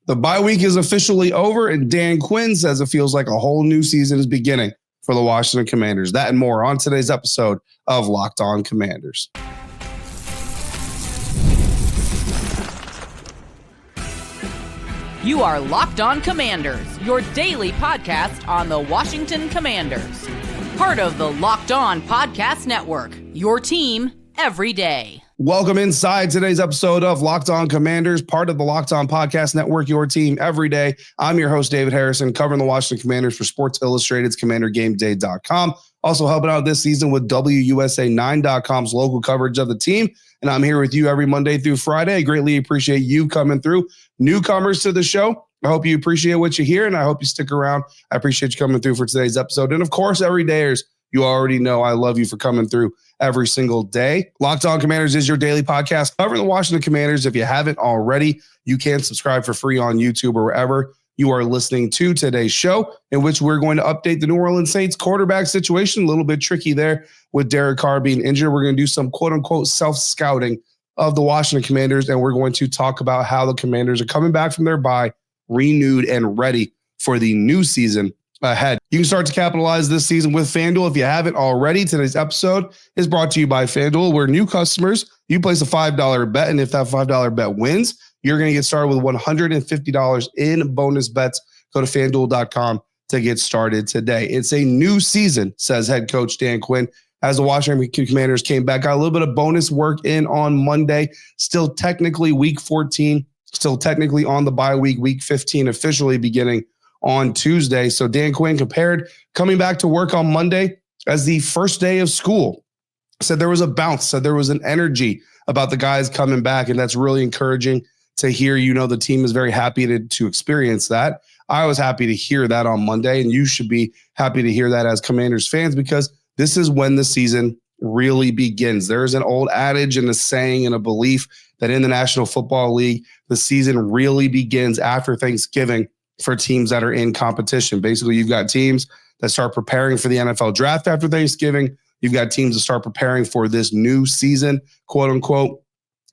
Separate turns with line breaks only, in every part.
The bye week is officially over, and Dan Quinn says it feels like a whole new season is beginning for the Washington Commanders. That and more on today's episode of Locked On Commanders.
You are Locked On Commanders, your daily podcast on the Washington Commanders. Part of the Locked On Podcast Network, your team every day.
Welcome inside today's episode of Locked On Commanders, part of the Locked On Podcast Network, your team every day. I'm your host, David Harrison, covering the Washington Commanders for Sports Illustrated's CommanderGameDay.com. Also helping out this season with WUSA9.com's local coverage of the team. And I'm here with you every Monday through Friday. I greatly appreciate you coming through. Newcomers to the show, I hope you appreciate what you hear, and I hope you stick around. I appreciate you coming through for today's episode. And of course, everydayers, you already know I love you for coming through every single day. Locked On Commanders is your daily podcast covering the Washington Commanders. If you haven't already, you can subscribe for free on YouTube or wherever you are listening to today's show, in which we're going to update the New Orleans Saints quarterback situation. A little bit tricky there with Derek Carr being injured. We're going to do some quote-unquote self-scouting of the Washington Commanders, and we're going to talk about how the Commanders are coming back from their bye, renewed and ready for the new season ahead. You can start to capitalize this season with FanDuel if you haven't already. Today's episode is brought to you by FanDuel, where new customers, you place a $5 bet, and if that $5 bet wins, you're going to get started with $150 in bonus bets. Go to FanDuel.com to get started today. It's a new season, says head coach Dan Quinn, as the Washington Commanders came back. Got a little bit of bonus work in on Monday. Still technically week 14, still technically on the bye week, week 15 officially beginning on Tuesday. So Dan Quinn compared coming back to work on Monday as the first day of school. Said there was a bounce, said there was an energy about the guys coming back, and that's really encouraging to hear. You know, the team is very happy to experience that. I was happy to hear that on Monday, and you should be happy to hear that as Commanders fans, because this is when the season really begins. There's an old adage and a saying and a belief that in the National Football League, the season really begins after Thanksgiving for teams that are in competition. Basically, you've got teams that start preparing for the NFL draft after Thanksgiving. You've got teams that start preparing for this new season, quote unquote,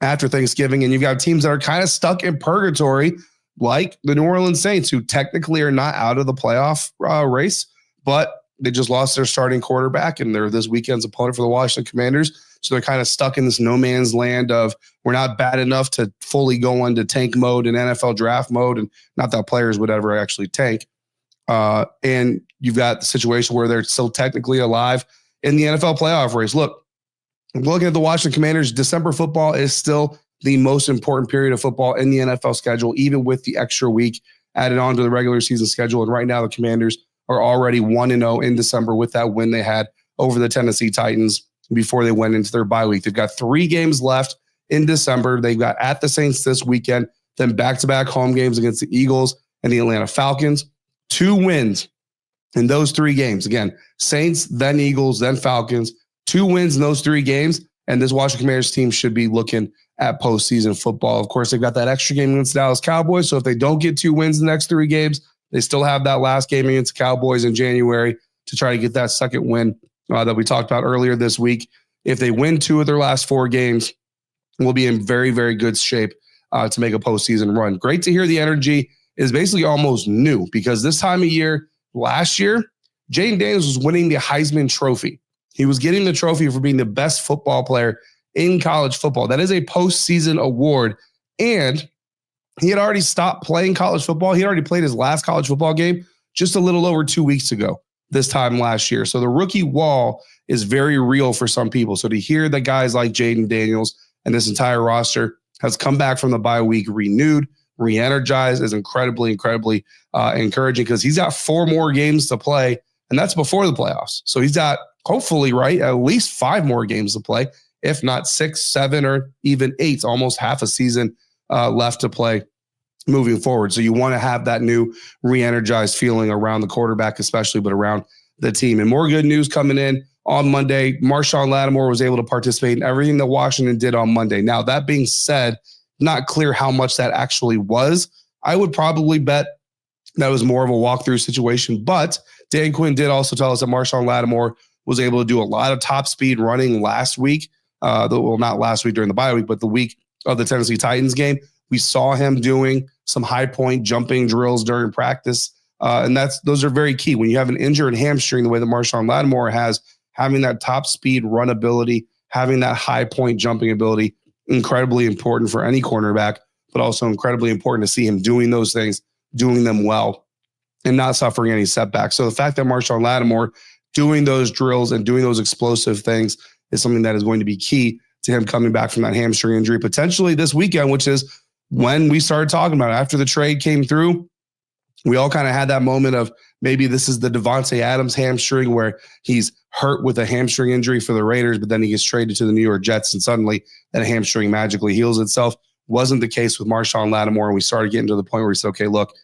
after Thanksgiving. And you've got teams that are kind of stuck in purgatory, like the New Orleans Saints, who technically are not out of the playoff race, but they just lost their starting quarterback, and they're this weekend's opponent for the Washington Commanders. So they're kind of stuck in this no man's land of, we're not bad enough to fully go into tank mode and NFL draft mode, and not that players would ever actually tank. And you've got the situation where they're still technically alive in the NFL playoff race. Look, looking at the Washington Commanders, December football is still the most important period of football in the NFL schedule, even with the extra week added on to the regular season schedule. And right now the Commanders are already 1-0 in December with that win they had over the Tennessee Titans before they went into their bye week. They've got 3 games left in December. They've got at the Saints this weekend, then back-to-back home games against the Eagles and the Atlanta Falcons. 2 wins in those 3 games. Again, Saints, then Eagles, then Falcons. 2 wins in those 3 games, and this Washington Commanders team should be looking at postseason football. Of course, they've got that extra game against the Dallas Cowboys, so if they don't get 2 wins in the next 3 games, they still have that last game against the Cowboys in January to try to get that second win that we talked about earlier this week. If they win 2 of their last 4 games, we'll be in very, very good shape to make a postseason run. Great to hear the energy is basically almost new, because this time of year, last year, Jayden Daniels was winning the Heisman Trophy. He was getting the trophy for being the best football player in college football. That is a postseason award, and he had already stopped playing college football. He had already played his last college football game just a little over 2 weeks ago, this time last year. So the rookie wall is very real for some people. So to hear that guys like Jayden Daniels and this entire roster has come back from the bye week renewed, re-energized, is incredibly, incredibly encouraging, because he's got 4 more games to play, and that's before the playoffs. So he's got, hopefully, right, at least 5 more games to play, if not 6, 7, or even 8, almost half a season left to play moving forward. So you want to have that new re-energized feeling around the quarterback, especially, but around the team. And more good news coming in on Monday. Marshon Lattimore was able to participate in everything that Washington did on Monday. Now, that being said, not clear how much that actually was. I would probably bet that was more of a walkthrough situation, but Dan Quinn did also tell us that Marshon Lattimore was able to do a lot of top speed running last week. Well, not last week during the bye week, but the week of the Tennessee Titans game. We saw him doing some high point jumping drills during practice. And those are very key. When you have an injured hamstring, the way that Marshon Lattimore has, having that top speed run ability, having that high point jumping ability, incredibly important for any cornerback, but also incredibly important to see him doing those things, doing them well, and not suffering any setbacks. So the fact that Marshon Lattimore doing those drills and doing those explosive things is something that is going to be key to him coming back from that hamstring injury potentially this weekend, which is when we started talking about it. After the trade came through, we all kind of had that moment of maybe this is the Devontae Adams hamstring where he's hurt with a hamstring injury for the Raiders, but then he gets traded to the New York Jets and suddenly that hamstring magically heals itself. Wasn't the case with Marshon Lattimore. And we started getting to the point where we said, okay, look,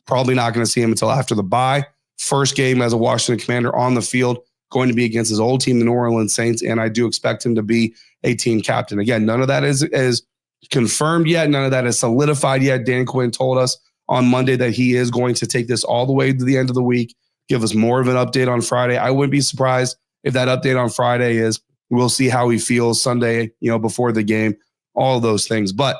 probably not going to see him until after the bye. First game as a Washington Commander on the field, going to be against his old team, the New Orleans Saints, and I do expect him to be a team captain. Again, none of that is confirmed yet. None of that is solidified yet. Dan Quinn told us on Monday that he is going to take this all the way to the end of the week, give us more of an update on Friday. I wouldn't be surprised if that update on Friday is we'll see how he feels Sunday, before the game, all of those things. But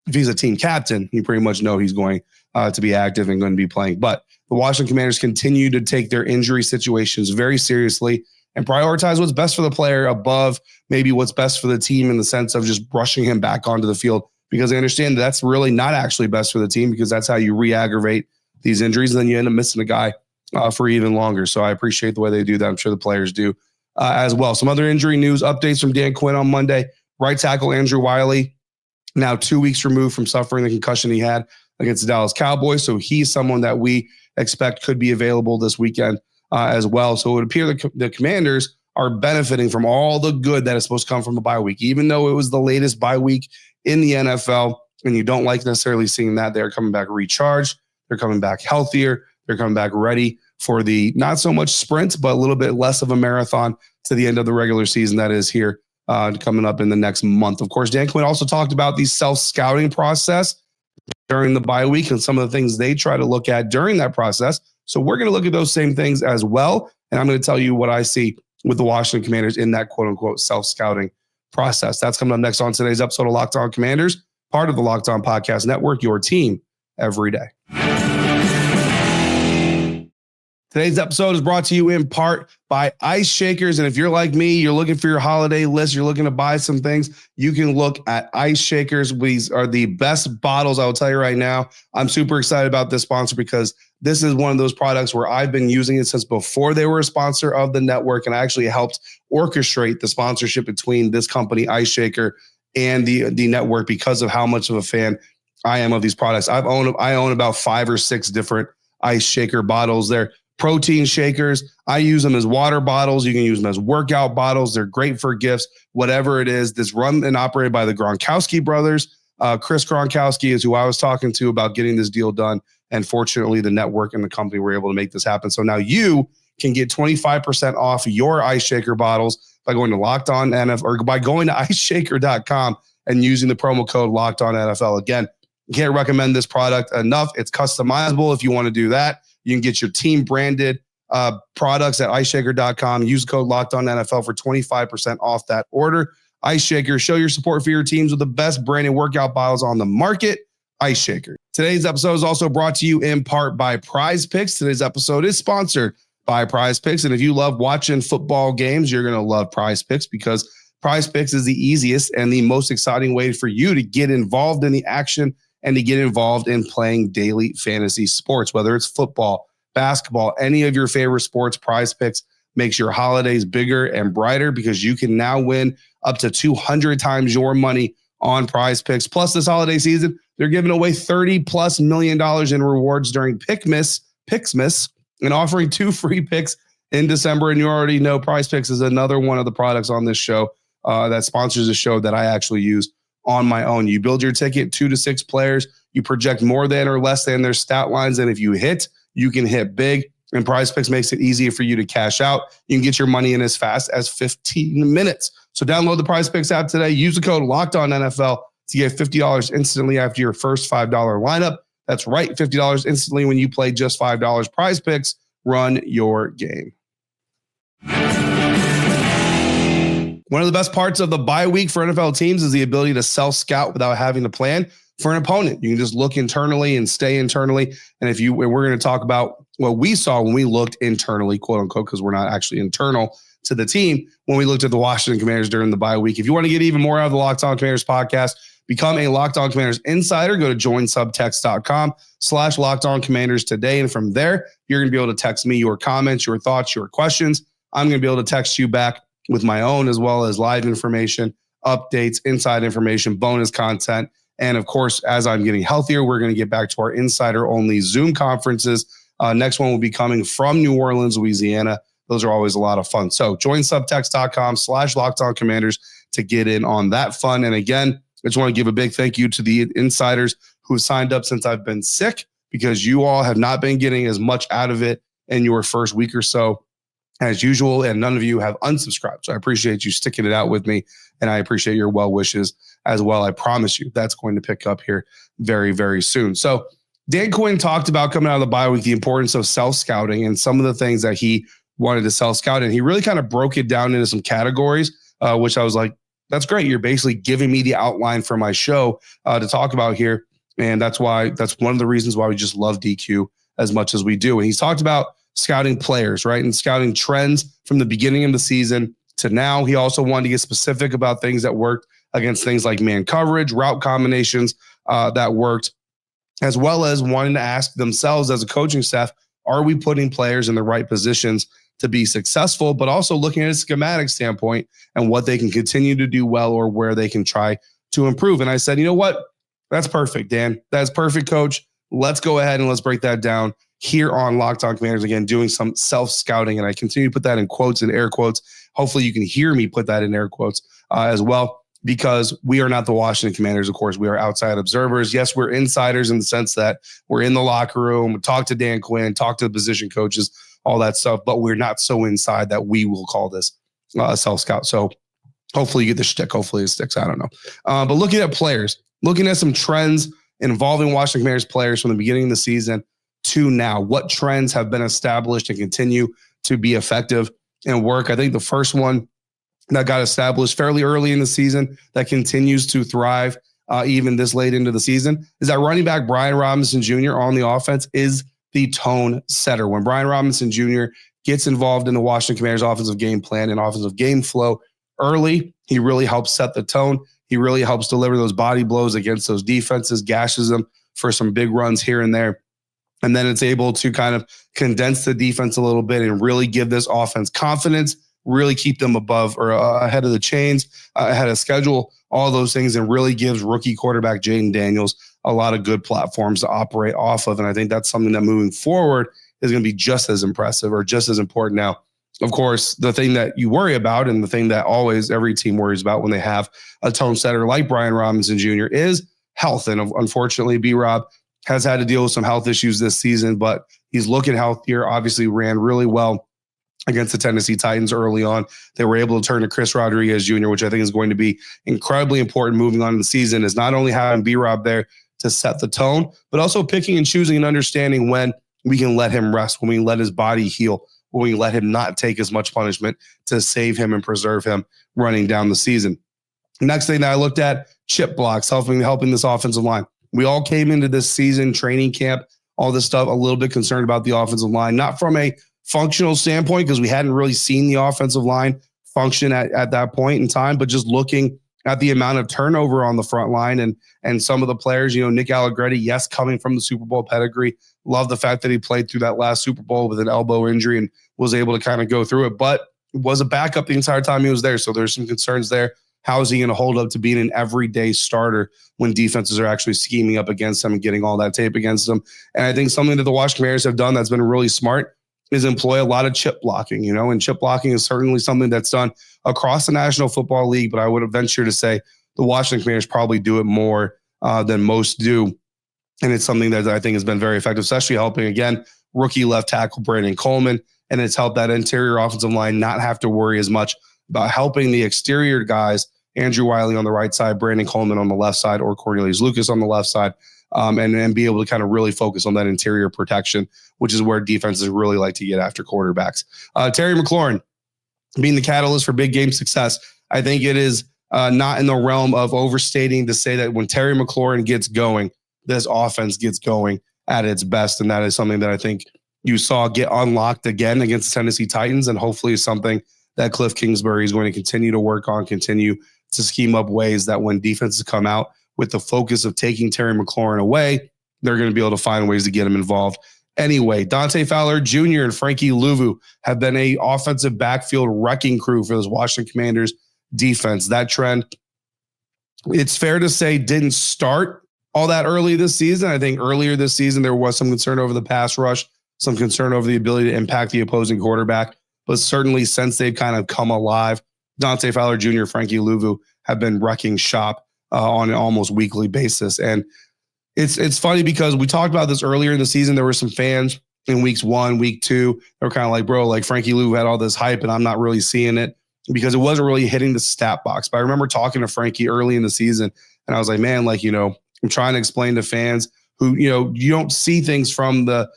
if he's a team captain, you pretty much know he's going to be active and going to be playing. But the Washington Commanders continue to take their injury situations very seriously and prioritize what's best for the player above maybe what's best for the team in the sense of just brushing him back onto the field, because I understand that's really not actually best for the team, because that's how you re-aggravate these injuries, and then you end up missing a guy for even longer. So I appreciate the way they do that. I'm sure the players do as well. Some other injury news updates from Dan Quinn on Monday. Right tackle Andrew Wylie, now 2 weeks removed from suffering the concussion he had against the Dallas Cowboys. So he's someone that we expect could be available this weekend as well. So it would appear the Commanders are benefiting from all the good that is supposed to come from the bye week, even though it was the latest bye week in the NFL, and you don't like necessarily seeing that. They're coming back recharged. They're coming back healthier. They're coming back ready for the not so much sprint, but a little bit less of a marathon to the end of the regular season that is here coming up in the next month. Of course, Dan Quinn also talked about the self-scouting process during the bye week and some of the things they try to look at during that process. So we're going to look at those same things as well. And I'm going to tell you what I see with the Washington Commanders in that quote unquote self-scouting process. That's coming up next on today's episode of Locked On Commanders, part of the Locked On Podcast Network, your team every day. Today's episode is brought to you in part by Ice Shakers. And if you're like me, you're looking for your holiday list, you're looking to buy some things, you can look at Ice Shakers. These are the best bottles, I will tell you right now. I'm super excited about this sponsor because this is one of those products where I've been using it since before they were a sponsor of the network, and I actually helped orchestrate the sponsorship between this company, Ice Shaker, and the network because of how much of a fan I am of these products. I own about 5 or 6 different Ice Shaker bottles. They're protein shakers. I use them as water bottles. You can use them as workout bottles. They're great for gifts, whatever it is. This run and operated by the Gronkowski brothers. Chris Gronkowski is who I was talking to about getting this deal done. And fortunately, the network and the company were able to make this happen. So now you can get 25% off your Ice Shaker bottles by going to Locked On NFL or by going to iceshaker.com and using the promo code Locked On NFL. Again, can't recommend this product enough. It's customizable if you want to do that. You can get your team branded products at iceshaker.com. Use code Locked On NFL for 25% off that order. Ice Shaker, show your support for your teams with the best branded workout bottles on the market. Ice Shaker. Today's episode is also brought to you in part by Prize Picks. Today's episode is sponsored by Prize Picks. And if you love watching football games, you're going to love Prize Picks because Prize Picks is the easiest and the most exciting way for you to get involved in the action and to get involved in playing daily fantasy sports, whether it's football, basketball, any of your favorite sports. Prize Picks makes your holidays bigger and brighter because you can now win up to 200 times your money on Prize Picks. Plus, this holiday season, they're giving away $30+ million in rewards during Picksmas, and offering 2 free picks in December. And you already know Prize Picks is another one of the products on this show that sponsors the show that I actually use on my own. You build your ticket, 2 to 6 players. You project more than or less than their stat lines. And if you hit, you can hit big. And Prize Picks makes it easier for you to cash out. You can get your money in as fast as 15 minutes. So download the Prize Picks app today. Use the code LOCKEDONNFL to get $50 instantly after your first $5 lineup. That's right, $50 instantly when you play just $5. Prize Picks, run your game. One of the best parts of the bye week for NFL teams is the ability to self-scout without having to plan. for an opponent. You can just look internally and stay internally. And we're going to talk about what we saw when we looked internally, quote unquote, because we're not actually internal to the team, when we looked at the Washington Commanders during the bye week. If you want to get even more out of the Locked On Commanders podcast, become a Locked On Commanders insider. Go to joinsubtext.com/LockedOnCommanders today. And from there, you're going to be able to text me your comments, your thoughts, your questions. I'm going to be able to text you back with my own, as well as live information, updates, inside information, bonus content. And of course, as I'm getting healthier, we're going to get back to our insider-only Zoom conferences. Next one will be coming from New Orleans, Louisiana. Those are always a lot of fun. So join subtext.com/LockedOnCommanders to get in on that fun. And again, I just want to give a big thank you to the insiders who signed up since I've been sick, because you all have not been getting as much out of it in your first week or so as usual, and none of you have unsubscribed. So I appreciate you sticking it out with me, and I appreciate your well wishes as well. I promise you that's going to pick up here very, very soon. So Dan Quinn talked about, coming out of the bye week, the importance of self-scouting and some of the things that he wanted to self-scout. And he really kind of broke it down into some categories, which I was like, that's great. You're basically giving me the outline for my show to talk about here. And that's one of the reasons why we just love DQ as much as we do. And he's talked about scouting players, right? And scouting trends from the beginning of the season to now. He also wanted to get specific about things that worked against things like man coverage, route combinations that worked, as well as wanting to ask themselves as a coaching staff, are we putting players in the right positions to be successful, but also looking at a schematic standpoint and what they can continue to do well or where they can try to improve. And I said, you know what? That's perfect, Dan. That's perfect, Coach. Let's go ahead and let's break that down here on Locked On Commanders, again, doing some self-scouting. And I continue to put that in quotes and air quotes. Hopefully you can hear me put that in air quotes as well, because we are not the Washington Commanders. Of course, we are outside observers. Yes, we're insiders in the sense that we're in the locker room, we talk to Dan Quinn, talk to the position coaches, all that stuff, but we're not so inside that we will call this a self-scout. So hopefully you get the shtick. Hopefully it sticks. I don't know. But looking at players, looking at some trends involving Washington Commanders players from the beginning of the season to now, what trends have been established and continue to be effective and work. I think the first one that got established fairly early in the season that continues to thrive even this late into the season is that running back Brian Robinson Jr. on the offense is the tone setter. When Brian Robinson Jr. gets involved in the Washington Commanders offensive game plan and offensive game flow early, he really helps set the tone. He really helps deliver those body blows against those defenses, gashes them for some big runs here and there. And then it's able to kind of condense the defense a little bit and really give this offense confidence, really keep them above or ahead of the chains, ahead of schedule, all those things, and really gives rookie quarterback Jaden Daniels a lot of good platforms to operate off of. And I think that's something that moving forward is going to be just as impressive or just as important. Now, of course, the thing that you worry about and the thing that always every team worries about when they have a tone setter like Brian Robinson Jr. is health. And unfortunately, B-Rob has had to deal with some health issues this season, but he's looking healthier, obviously ran really well against the Tennessee Titans early on. They were able to turn to Chris Rodriguez Jr., which I think is going to be incredibly important moving on in the season, is not only having B-Rob there to set the tone, but also picking and choosing and understanding when we can let him rest, when we let his body heal, when we let him not take as much punishment to save him and preserve him running down the season. Next thing that I looked at, chip blocks, helping this offensive line. We all came into this season, training camp, all this stuff, a little bit concerned about the offensive line, not from a functional standpoint, because we hadn't really seen the offensive line function at that point in time, but just looking at the amount of turnover on the front line and some of the players, Nick Allegretti, yes, coming from the Super Bowl pedigree. Love the fact that he played through that last Super Bowl with an elbow injury and was able to kind of go through it, but was a backup the entire time he was there. So there's some concerns there. How is he going to hold up to being an everyday starter when defenses are actually scheming up against him and getting all that tape against him? And I think something that the Washington Commanders have done that's been really smart is employ a lot of chip blocking, and chip blocking is certainly something that's done across the National Football League, but I would venture to say the Washington Commanders probably do it more than most do. And it's something that I think has been very effective, especially helping, again, rookie left tackle Brandon Coleman. And it's helped that interior offensive line not have to worry as much about helping the exterior guys, Andrew Wylie on the right side, Brandon Coleman on the left side, or Cornelius Lucas on the left side, and be able to kind of really focus on that interior protection, which is where defenses really like to get after quarterbacks. Terry McLaurin being the catalyst for big game success. I think it is not in the realm of overstating to say that when Terry McLaurin gets going, this offense gets going at its best. And that is something that I think you saw get unlocked again against the Tennessee Titans, and hopefully is something that Cliff Kingsbury is going to continue to work on, continue to scheme up ways that when defenses come out with the focus of taking Terry McLaurin away, they're going to be able to find ways to get him involved. Anyway, Dante Fowler Jr. and Frankie Luvu have been a offensive backfield wrecking crew for this Washington Commanders defense. That trend, it's fair to say, didn't start all that early this season. I think earlier this season, there was some concern over the pass rush, some concern over the ability to impact the opposing quarterback. But certainly since they've kind of come alive, Dante Fowler Jr., Frankie Luvu have been wrecking shop on an almost weekly basis. And it's funny because we talked about this earlier in the season. There were some fans in weeks 1, week 2. They were kind of like, bro, like Frankie Luvu had all this hype and I'm not really seeing it because it wasn't really hitting the stat box. But I remember talking to Frankie early in the season and I was like, man, like, I'm trying to explain to fans who, you don't see things from the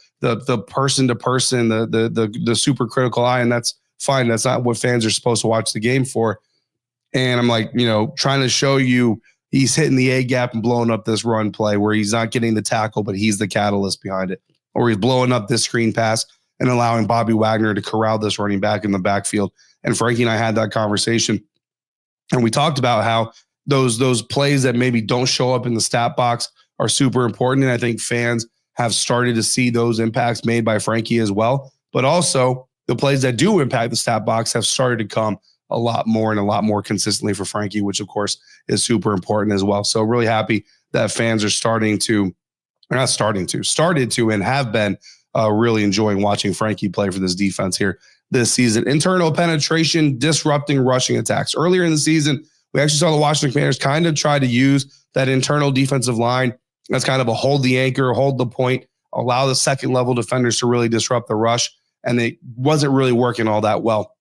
person to person, the super critical eye. And that's fine. That's not what fans are supposed to watch the game for. And I'm like, trying to show you he's hitting the A gap and blowing up this run play where he's not getting the tackle, but he's the catalyst behind it. Or he's blowing up this screen pass and allowing Bobby Wagner to corral this running back in the backfield. And Frankie and I had that conversation. And we talked about how those plays that maybe don't show up in the stat box are super important. And I think fans have started to see those impacts made by Frankie as well. But also the plays that do impact the stat box have started to come a lot more and a lot more consistently for Frankie, which of course is super important as well. So really happy that fans are started to and have been really enjoying watching Frankie play for this defense here this season. Internal penetration, disrupting rushing attacks. Earlier in the season, we actually saw the Washington Commanders kind of try to use that internal defensive line as kind of a hold the anchor, hold the point, allow the second level defenders to really disrupt the rush. And it wasn't really working all that well.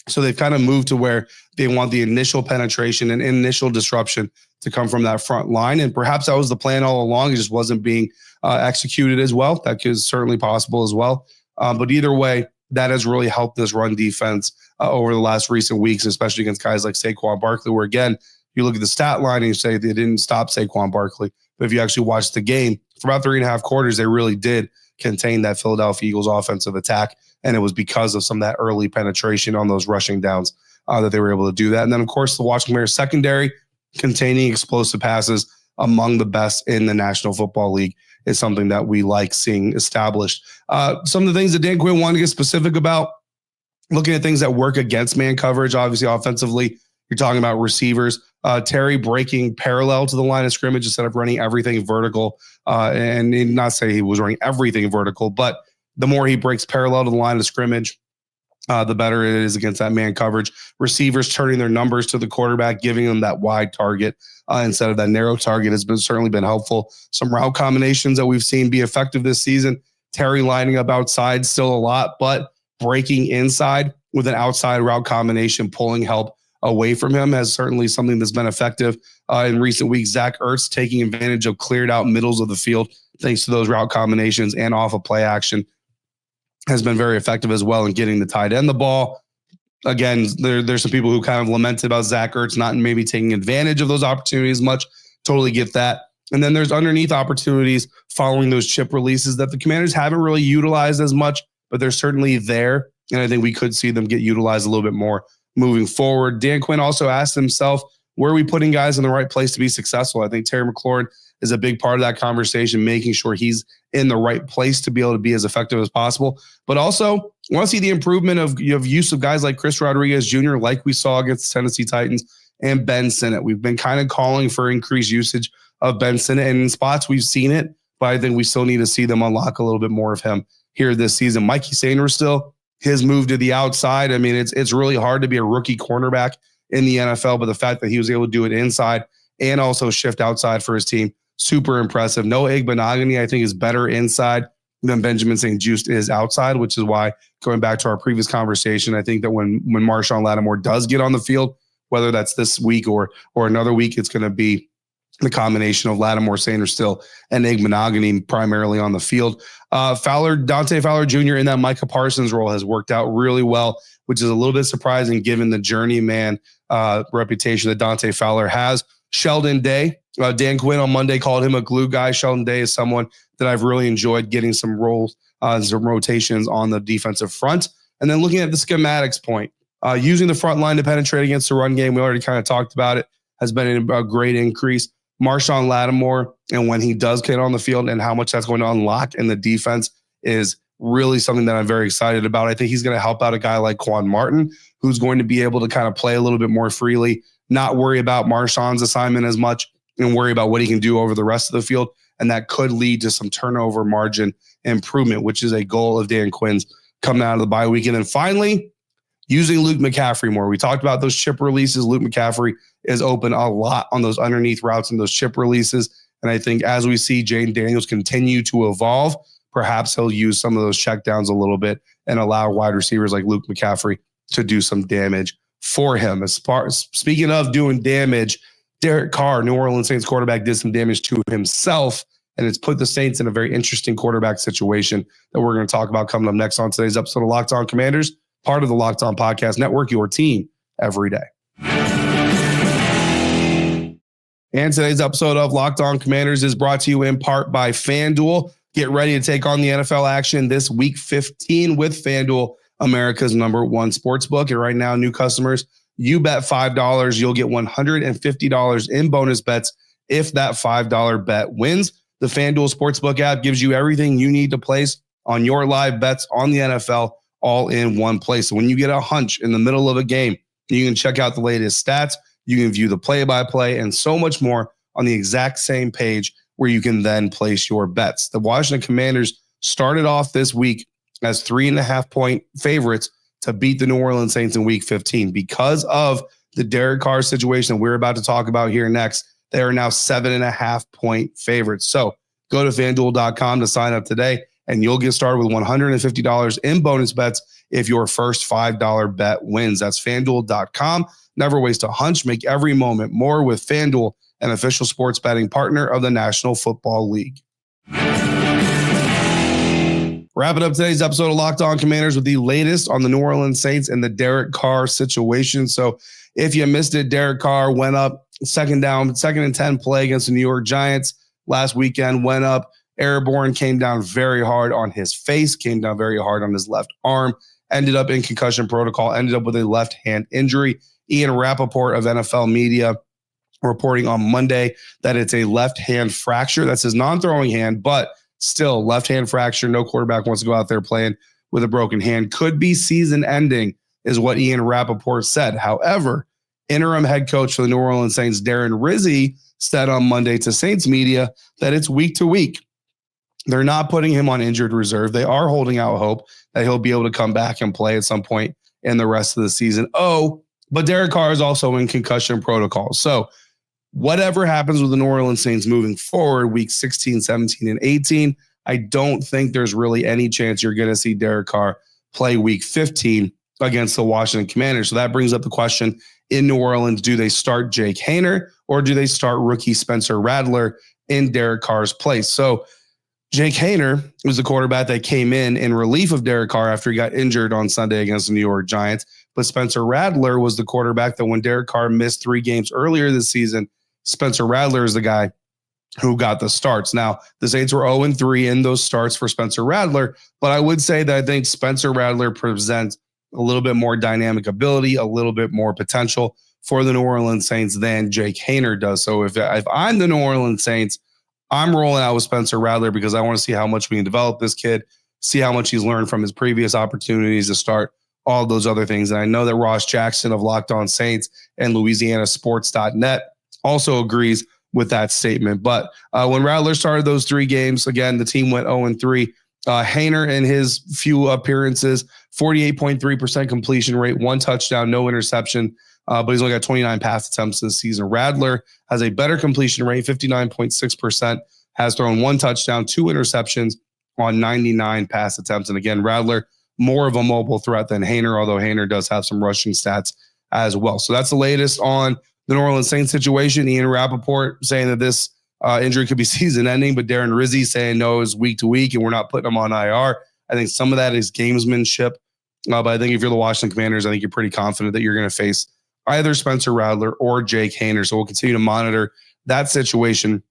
So they've kind of moved to where they want the initial penetration and initial disruption to come from that front line. And perhaps that was the plan all along. It just wasn't being executed as well. That is certainly possible as well. But either way, that has really helped this run defense over the last recent weeks, especially against guys like Saquon Barkley, where again, you look at the stat line and you say they didn't stop Saquon Barkley. But if you actually watch the game, for about 3.5 quarters, they really did contain that Philadelphia Eagles offensive attack. And it was because of some of that early penetration on those rushing downs that they were able to do that. And then, of course, the Washington Commanders secondary containing explosive passes among the best in the National Football League is something that we like seeing established. Some of the things that Dan Quinn wanted to get specific about, looking at things that work against man coverage, obviously offensively, you're talking about receivers. Terry breaking parallel to the line of scrimmage instead of running everything vertical. And not say he was running everything vertical, but the more he breaks parallel to the line of scrimmage, the better it is against that man coverage. Receivers turning their numbers to the quarterback, giving them that wide target instead of that narrow target has certainly been helpful. Some route combinations that we've seen be effective this season. Terry lining up outside still a lot, but breaking inside with an outside route combination, pulling help away from him has certainly something that's been effective in recent weeks. Zach Ertz taking advantage of cleared out middles of the field thanks to those route combinations and off of play action has been very effective as well in getting the tight end the ball. Again, there's some people who kind of lamented about Zach Ertz not maybe taking advantage of those opportunities much. Totally get that. And then there's underneath opportunities following those chip releases that the Commanders haven't really utilized as much, but they're certainly there. And I think we could see them get utilized a little bit more moving forward. Dan Quinn also asked himself, where are we putting guys in the right place to be successful? I think Terry McLaurin is a big part of that conversation, making sure he's in the right place to be able to be as effective as possible. But also, I want to see the improvement of use of guys like Chris Rodriguez Jr., like we saw against the Tennessee Titans, and Ben Sinnott. We've been kind of calling for increased usage of Ben Sinnott, and in spots we've seen it, but I think we still need to see them unlock a little bit more of him here this season. Mikey Haener still, his move to the outside. I mean, it's really hard to be a rookie cornerback in the NFL, but the fact that he was able to do it inside and also shift outside for his team, super impressive. Noah Igbenogany, I think, is better inside than Benjamin St. Juste is outside, which is why, going back to our previous conversation, I think that when Marshon Lattimore does get on the field, whether that's this week or another week, it's going to be the combination of Lattimore, Haener still enigma primarily on the field. Dante Fowler Jr. in that Micah Parsons role has worked out really well, which is a little bit surprising given the journeyman reputation that Dante Fowler has. Sheldon Day, Dan Quinn on Monday called him a glue guy. Sheldon Day is someone that I've really enjoyed getting some roles, some rotations on the defensive front. And then looking at the schematics point, using the front line to penetrate against the run game, we already kind of talked about it, has been a great increase. Marshon Lattimore, and when he does get on the field and how much that's going to unlock in the defense is really something that I'm very excited about. I think he's going to help out a guy like Quan Martin, who's going to be able to kind of play a little bit more freely, not worry about Marshon's assignment as much, and worry about what he can do over the rest of the field. And that could lead to some turnover margin improvement, which is a goal of Dan Quinn's coming out of the bye week. And then finally, using Luke McCaffrey more. We talked about those chip releases. Luke McCaffrey is open a lot on those underneath routes and those chip releases. And I think as we see Jayden Daniels continue to evolve, perhaps he'll use some of those checkdowns a little bit and allow wide receivers like Luke McCaffrey to do some damage for him. Speaking of doing damage, Derek Carr, New Orleans Saints quarterback, did some damage to himself, and it's put the Saints in a very interesting quarterback situation that we're going to talk about coming up next on today's episode of Locked On Commanders, part of the Locked On Podcast Network, your team every day. And today's episode of Locked On Commanders is brought to you in part by FanDuel. Get ready to take on the NFL action this week 15 with FanDuel, America's #1 sportsbook. And right now, new customers, you bet $5, you'll get $150 in bonus bets if that $5 bet wins. The FanDuel Sportsbook app gives you everything you need to place on your live bets on the NFL all in one place. So when you get a hunch in the middle of a game, you can check out the latest stats, you can view the play-by-play, and so much more on the exact same page where you can then place your bets. The Washington Commanders started off this week as 3.5-point favorites to beat the New Orleans Saints in week 15. Because of the Derek Carr situation we're about to talk about here next, they are now 7.5-point favorites. So go to FanDuel.com to sign up today, and you'll get started with $150 in bonus bets if your first $5 bet wins. That's FanDuel.com. Never waste a hunch. Make every moment more with FanDuel, an official sports betting partner of the National Football League. Wrapping up today's episode of Locked On Commanders with the latest on the New Orleans Saints and the Derek Carr situation. So if you missed it, Derek Carr went up second and 10 play against the New York Giants last weekend, went up airborne, came down very hard on his face, came down very hard on his left arm, ended up in concussion protocol, ended up with a left hand injury. Ian Rappaport of NFL Media reporting on Monday that it's a left hand fracture. That's his non-throwing hand, but still left hand fracture. No quarterback wants to go out there playing with a broken hand. Could be season ending is what Ian Rappaport said. However, interim head coach for the New Orleans Saints, Darren Rizzi, said on Monday to Saints media that it's week to week. They're not putting him on injured reserve. They are holding out hope that he'll be able to come back and play at some point in the rest of the season. But Derek Carr is also in concussion protocol. So whatever happens with the New Orleans Saints moving forward, week 16, 17, and 18, I don't think there's really any chance you're going to see Derek Carr play week 15 against the Washington Commanders. So that brings up the question in New Orleans, do they start Jake Haener or do they start rookie Spencer Rattler in Derek Carr's place? So Jake Haener was the quarterback that came in relief of Derek Carr after he got injured on Sunday against the New York Giants. But Spencer Rattler was the quarterback that when Derek Carr missed 3 games earlier this season, Spencer Rattler is the guy who got the starts. Now, the Saints were 0-3 in those starts for Spencer Rattler, but I would say that I think Spencer Rattler presents a little bit more dynamic ability, a little bit more potential for the New Orleans Saints than Jake Haener does. So if I'm the New Orleans Saints, I'm rolling out with Spencer Rattler because I want to see how much we can develop this kid, see how much he's learned from his previous opportunities to start all those other things. And I know that Ross Jackson of Locked On Saints and LouisianaSports.net also agrees with that statement. But when Rattler started those 3 games, again, the team went 0-3. Haener in his few appearances, 48.3% completion rate, 1 touchdown, no interception, but he's only got 29 pass attempts this season. Rattler has a better completion rate, 59.6%, has thrown 1 touchdown, 2 interceptions on 99 pass attempts. And again, Rattler, more of a mobile threat than Haener, although Haener does have some rushing stats as well. So that's the latest on the New Orleans Saints situation. Ian Rappaport saying that this injury could be season ending, but Darren Rizzi saying no, it's week to week and we're not putting him on IR. I think some of that is gamesmanship. But I think if you're the Washington Commanders, I think you're pretty confident that you're going to face either Spencer Rattler or Jake Haener. So we'll continue to monitor that situation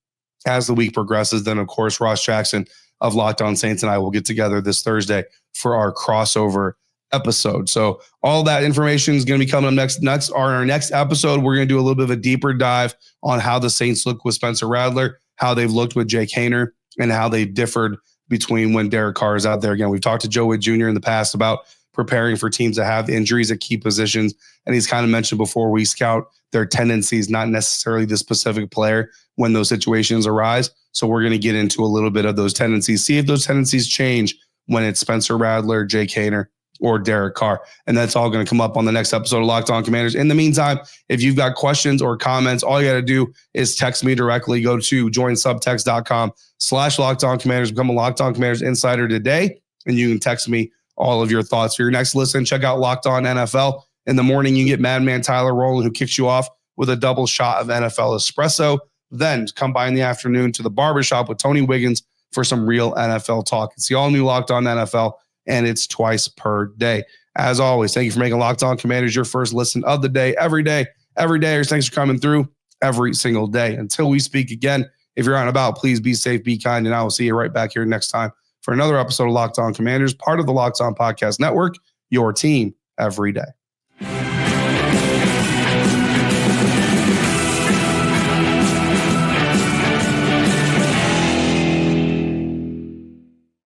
as the week progresses. Then, of course, Ross Jackson of Locked On Saints and I will get together this Thursday for our crossover episode. So all that information is going to be coming up next. Our next episode, we're going to do a little bit of a deeper dive on how the Saints look with Spencer Rattler, how they've looked with Jake Haener, and how they differed between when Derek Carr is out there. Again, we've talked to Joe Witt Jr. in the past about preparing for teams that have injuries at key positions. And he's kind of mentioned before, we scout their tendencies, not necessarily the specific player when those situations arise. So we're going to get into a little bit of those tendencies, see if those tendencies change when it's Spencer Rattler, Jake Haener, or Derek Carr. And that's all going to come up on the next episode of Locked On Commanders. In the meantime, if you've got questions or comments, all you got to do is text me directly. Go to joinsubtext.com/Locked On Commanders. Become a Locked On Commanders insider today, and you can text me all of your thoughts. For your next listen, check out Locked On NFL. In the morning, you get Madman Tyler Rowland, who kicks you off with a double shot of NFL espresso. Then come by in the afternoon to the barbershop with Tony Wiggins for some real NFL talk. It's the all-new Locked On NFL, and it's twice per day. As always, thank you for making Locked On Commanders your first listen of the day, every day. Thanks for coming through every single day. Until we speak again, if you're out and about, please be safe, be kind, and I will see you right back here next time for another episode of Locked On Commanders, part of the Locked On Podcast Network, your team every day.